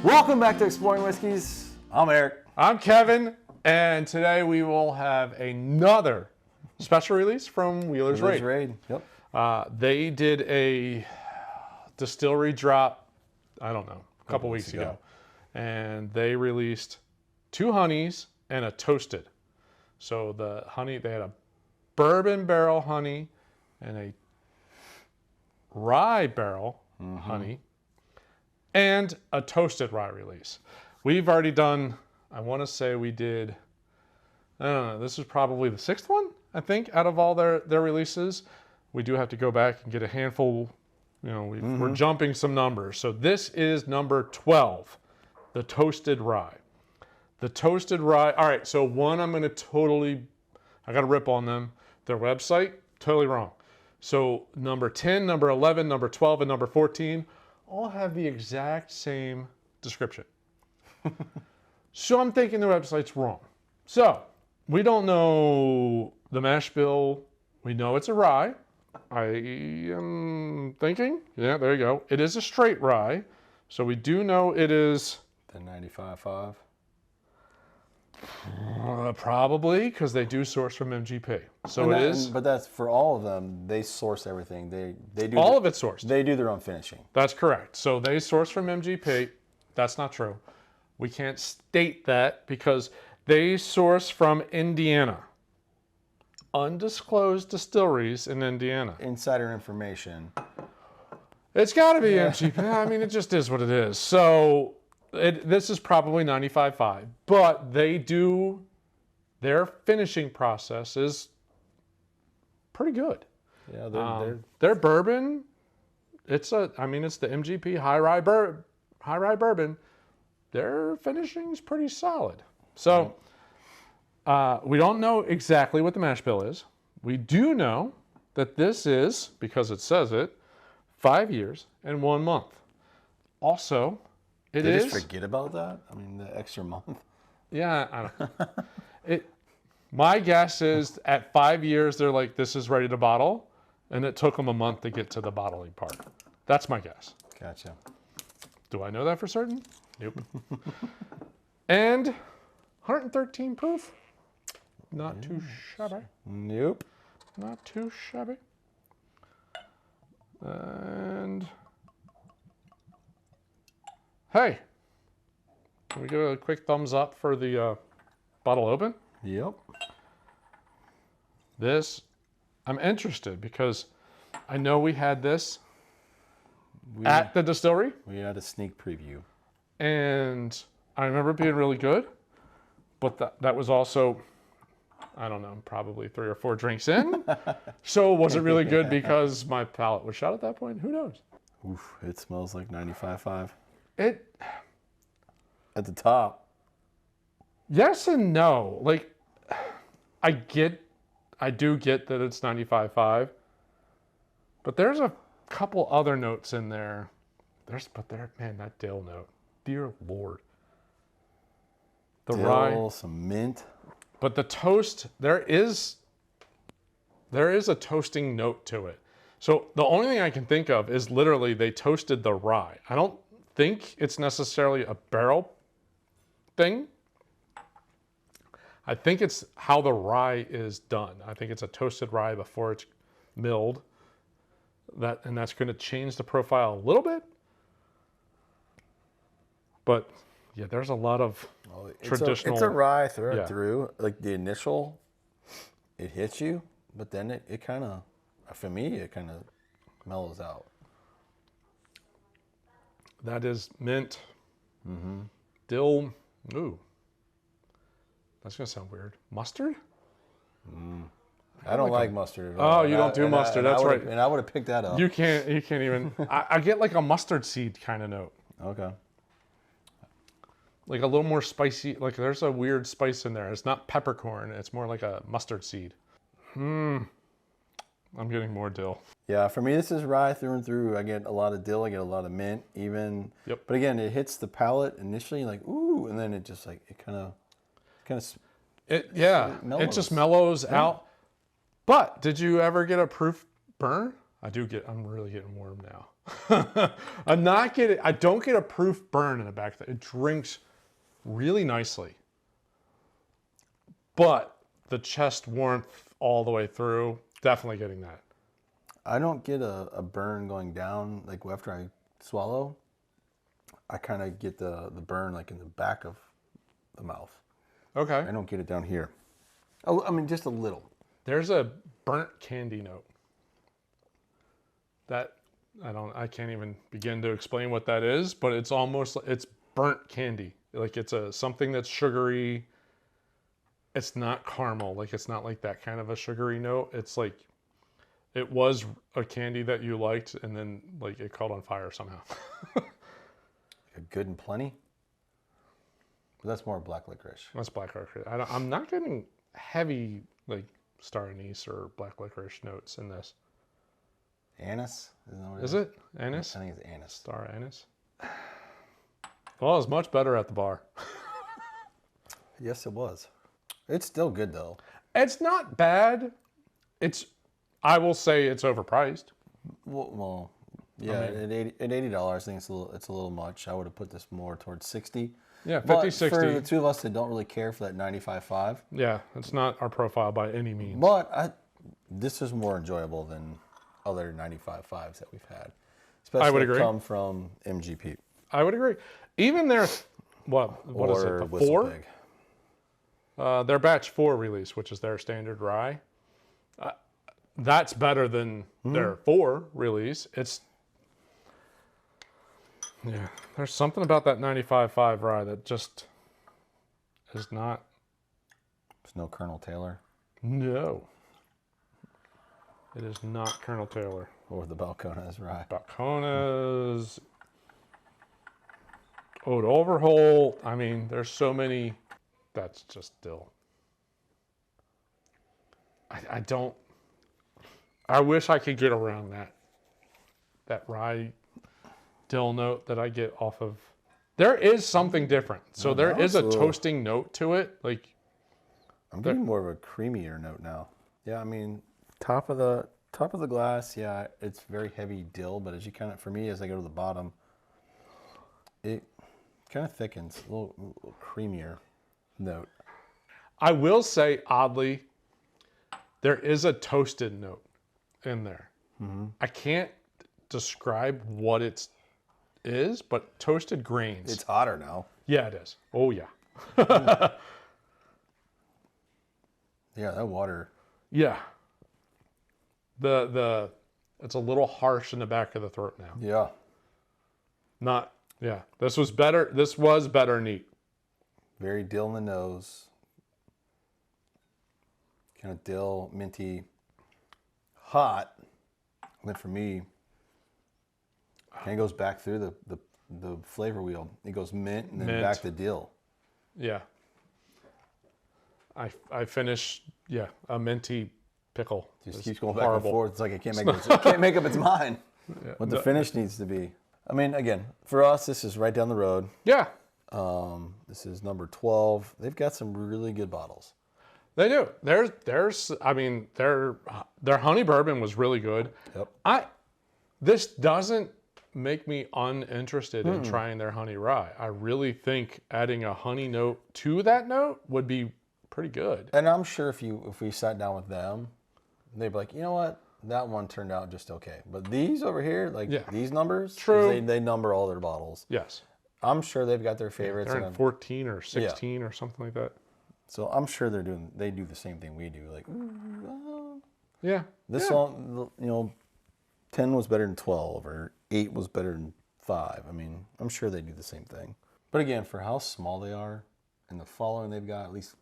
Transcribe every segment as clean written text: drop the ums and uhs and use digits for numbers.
Welcome back to Exploring Whiskeys. I'm Eric. I'm Kevin, and today we will have another special release from Wheeler's Raid. Yep. They did a distillery drop, I don't know, a couple weeks ago. And they released 2 honeys and a toasted. So the honey, they had a bourbon barrel honey and a rye barrel honey and a toasted rye release. We've already done, I want to say we did, I don't know, this is probably the 6th one, I think, out of all their releases. We do have to go back and get a handful, you know, we're jumping some numbers. So this is number 12, the Toasted Rye. The Toasted Rye, all right, so one I'm going to I got to rip on them. Their website, totally wrong. So number 10, number 11, number 12, and number 14 all have the exact same description. So I'm thinking the website's wrong. So we don't know the mash bill. We know it's a rye. I am thinking, yeah, there you go. It is a straight rye. So we do know it is The 95.5. Probably, because they do source from MGP. So it is. But that's for all of them. They source everything. They do All of it's sourced. They do their own finishing. That's correct. So they source from MGP. That's not true. We can't state that because they source from Indiana. Undisclosed distilleries in Indiana. Insider information. It's got to be MGP. I mean, it just is what it is. So this is probably 95.5, but their finishing process is pretty good. Yeah, Their bourbon, it's the MGP high rye bourbon. Their finishing is pretty solid. So we don't know exactly what the mash bill is. We do know that this is, because it says it, 5 years and 1 month. Also, They just forget about that? I mean, the extra month. Yeah, I don't know. My guess is at 5 years, they're like, this is ready to bottle. And it took them a month to get to the bottling part. That's my guess. Gotcha. Do I know that for certain? Nope. And 113 proof. Not too shabby. Nope. Not too shabby. And hey, can we give a quick thumbs up for the bottle open? Yep. This, I'm interested because I know we had this at the distillery. We had a sneak preview. And I remember it being really good, but that was also, I don't know, probably 3 or 4 drinks in. So was it really good because my palate was shot at that point? Who knows? Oof, it smells like 95.5. It, at the top. yes and no. Like, I do get that it's 95.5, but there's a couple other notes in there. Man, that dill note. Dear Lord. The Dill, rye. some mint. But the toast, there is a toasting note to it. So the only thing I can think of is literally they toasted the rye. I don't think it's necessarily a barrel thing. I think it's how the rye is done. I think it's a toasted rye before it's milled. And that's going to change the profile a little bit. But yeah, there's a lot of traditional. It's a rye through and through. Like the initial, it hits you, but then it kind of, for me, it kind of mellows out. That is mint. Dill. Ooh. That's going to sound weird. Mustard? I don't like mustard at all. Oh, you don't do mustard. That's right. And I would have picked that up. You can't even. I get like a mustard seed kind of note. Okay. Like a little more spicy. Like there's a weird spice in there. It's not peppercorn. It's more like a mustard seed. I'm getting more dill. Yeah, for me, this is rye through and through. I get a lot of dill. I get a lot of mint even. Yep. But again, it hits the palate initially like, ooh, and then it just like, it just mellows out. But did you ever get a proof burn? I'm really getting warm now. I don't get a proof burn in the back. It drinks really nicely. But the chest warmth all the way through, definitely getting that. I don't get a burn going down, like after I swallow. I kind of get the burn like in the back of the mouth. Okay. I don't get it down here. Oh, I mean, just a little. There's a burnt candy note. That, I can't even begin to explain what that is, but it's almost, it's burnt candy. Like it's something that's sugary. It's not caramel. Like it's not like that kind of a sugary note. It's like, it was a candy that you liked and then like it caught on fire somehow. A good and plenty. But that's more black licorice. That's black licorice. I'm not getting heavy like star anise or black licorice notes in this. Anise? Isn't that what Is it? Anise? I think it's anise. Star anise. Well, it's much better at the bar. Yes, it was. It's still good though. It's not bad. I will say it's overpriced. Well, yeah, at $80, I think it's a little much. I would have put this more towards 60. Yeah, 50, but 60. for the two of us that don't really care for that 95.5. Yeah, it's not our profile by any means. But this is more enjoyable than other 95.5s that we've had. Especially I would agree. Come from MGP. I would agree. Even their, what is it, the 4? Their batch 4 release, which is their standard rye. That's better than their 4 release. Yeah, there's something about that 95.5 rye that just is not. There's no Colonel Taylor. No. It is not Colonel Taylor. Or the Balcones rye. Balcones. Old Overholt. I mean, there's so many. That's just dill. I wish I could get around that rye dill note that I get off of. There is something different. So there is a toasting note to it. Like I'm getting more of a creamier note now. Yeah, I mean, top of the glass, yeah, it's very heavy dill, but as you kind of, for me, as I go to the bottom, it kind of thickens, a little creamier note. I will say, oddly, there is a toasted note in there. Mm-hmm. I can't describe what it is, but toasted grains. It's hotter now. Yeah, it is. Oh, yeah. Yeah, that water. Yeah. It's a little harsh in the back of the throat now. Yeah. This was better neat. Very dill in the nose. Kind of dill, minty, hot. And then for me, kind of goes back through the flavor wheel. It goes mint and then back to dill. Yeah. I finish, a minty pickle. Just keeps going back and forth. It's like it can't make up its mind what the finish needs to be. I mean, again, for us, this is right down the road. Yeah. This is number 12. They've got some really good bottles. They do. Their honey bourbon was really good. Yep. This doesn't make me uninterested in trying their honey rye. I really think adding a honey note to that note would be pretty good. And I'm sure if we sat down with them, they'd be like, you know what? That one turned out just okay. But these over here, these numbers, true. They number all their bottles. Yes. I'm sure they've got their favorites. They're in 14 or 16 or something like that. So I'm sure they do the same thing we do. Like, this song, 10 was better than 12 or 8 was better than 5. I mean, I'm sure they do the same thing. But again, for how small they are and the following they've got, at least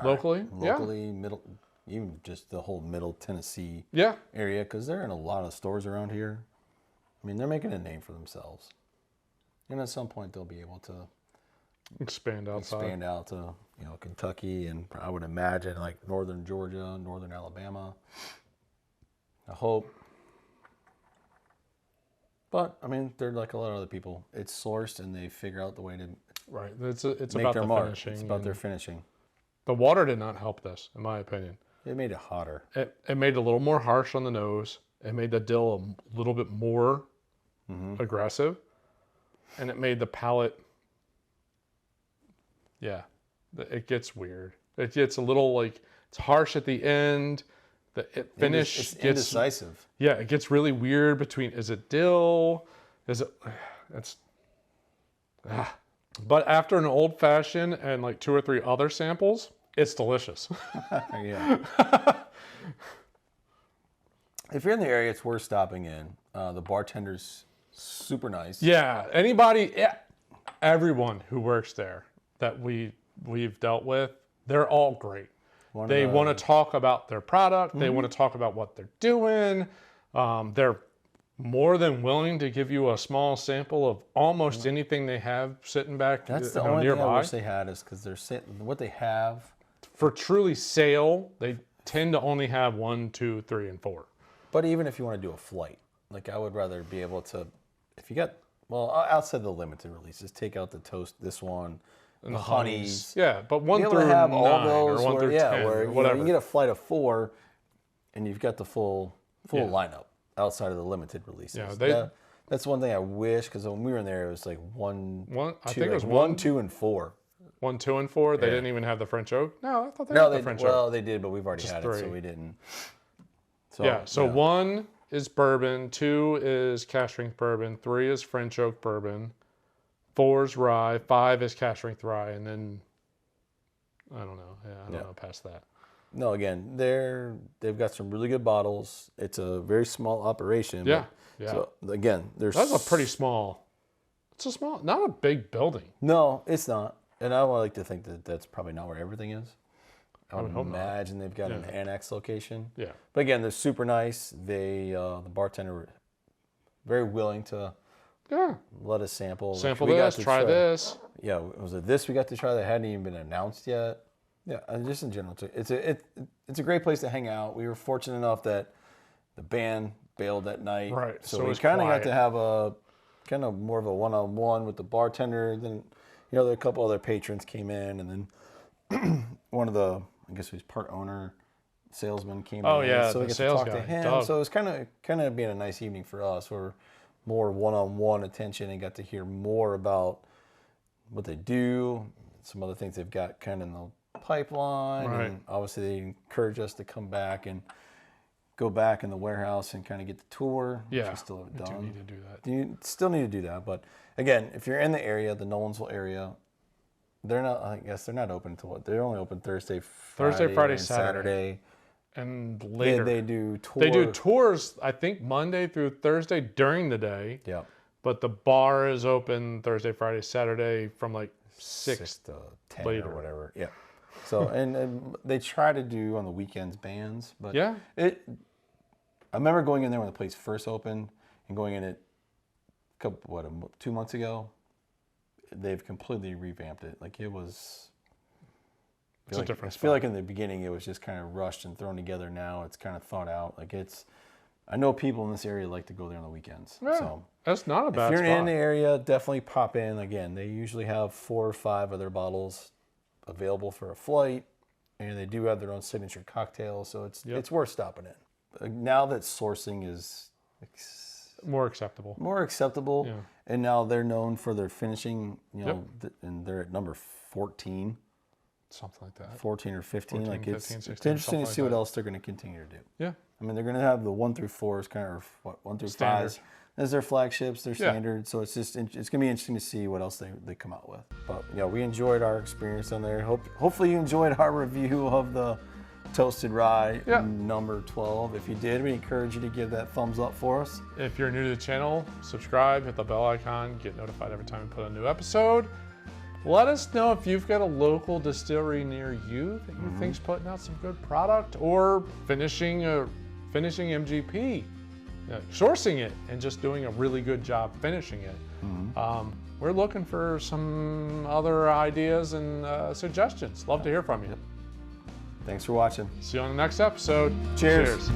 locally, middle, even just the whole middle Tennessee area, because they're in a lot of stores around here. I mean, they're making a name for themselves. And at some point, they'll be able to expand out to Kentucky, and I would imagine like northern Georgia, northern Alabama. I hope. But I mean, they're like a lot of other people. It's sourced, and they figure out the way to It's make about their the mark. finishing. It's about their finishing. The water did not help this, in my opinion. It made it hotter. It made it a little more harsh on the nose. It made the dill a little bit more aggressive, and it made the palate. Yeah, it gets weird. It gets a little like it's harsh at the end. The finish it's gets indecisive. Yeah, it gets really weird between is it dill, is it it's. But after an old fashioned and like 2 or 3 other samples, it's delicious. Yeah. If you're in the area, it's worth stopping in. The bartender's super nice. Yeah, everyone who works there that we've dealt with, they're all great. They want to talk about their product. They want to talk about what they're doing. They're more than willing to give you a small sample of almost anything they have sitting back That's the only nearby. thing I wish they had is because what they have. For truly sale, they tend to only have 1, 2, 3, and 4. But even if you want to do a flight, like I would rather be able to, if you got, well, outside the limited releases, take out the toast, this one, and the honeys. Yeah, but 1 be able through to have 9 all those or 1 through 10 where or whatever. you can get a flight of 4, and you've got the full lineup outside of the limited releases. Yeah, that's one thing I wish, because when we were in there, it was like 1, 2, I think it was 1, 2, and 4. 1, 2, and 4. They didn't even have the French oak. No, I thought they had the French oak. Well, they did, but we've already had 3. it, so we didn't. So 1 is bourbon, 2 is cask strength bourbon, 3 is French oak bourbon, 4 is rye, 5 is cask strength rye, and then I don't know. Yeah, I don't know past that. No, again, they've got some really good bottles. It's a very small operation. Yeah. So again, that's a pretty small. It's a small, not a big building. No, it's not. And I would like to think that that's probably not where everything is. I would imagine they've got an annex location. Yeah. But again, they're super nice. The bartender were very willing to let us sample. Sample this, try this. Yeah, was it this we got to try that hadn't even been announced yet? Yeah, and just in general too. It's a great place to hang out. We were fortunate enough that the band bailed that night. Right. So we kind of got to have a kind of more of a one-on-one with the bartender. Then, a couple other patrons came in, and then one of the, I guess he was part owner, salesman came in. Oh yeah, so we get to talk to him. Doug. So it was kind of being a nice evening for us. We're more one-on-one attention and got to hear more about what they do, some other things they've got kind of in the pipeline. Right. And obviously they encourage us to come back and go back in the warehouse and kind of get the tour. Yeah, which we still haven't done. Do need to do that. You still need to do that. But again, if you're in the area, the Nolensville area, they're not. I guess they're not open to what they're only open Thursday, Friday, Saturday. And later they do tours. They do tours, I think, Monday through Thursday during the day. Yeah. But the bar is open Thursday, Friday, Saturday from like 6 to 10 later. or whatever. Yeah. So and they try to do on the weekends bands, but yeah. I remember going in there when the place first opened and going in it 2 months ago. They've completely revamped it. Like it was. It's a different I feel like in the beginning it was just kind of rushed and thrown together. Now it's kind of thought out. Like I know people in this area like to go there on the weekends. Yeah, so that's not a bad spot. If you're in the area, definitely pop in. Again, they usually have 4 or 5 of their bottles available for a flight, and they do have their own signature cocktails. So it's worth stopping in. Now that sourcing is more acceptable, yeah. And now they're known for their finishing. And they're at number 14. Something like that. 14 or 15. 14, like 15, it's 16, interesting to like see what that. else they're going to continue to do. Yeah. I mean, they're going to have the 1 through 4s kind of, 1 through Standard. 5s as their flagships, their standard. So it's going to be interesting to see what else they come out with. But we enjoyed our experience on there. Hopefully you enjoyed our review of the Toasted Rye number 12. If you did, we encourage you to give that thumbs up for us. If you're new to the channel, subscribe, hit the bell icon, get notified every time we put a new episode. Let us know if you've got a local distillery near you that you think's putting out some good product, or finishing MGP, sourcing it and just doing a really good job finishing it. We're looking for some other ideas and suggestions. Love to hear from you. Thanks for watching. See you on the next episode. Cheers.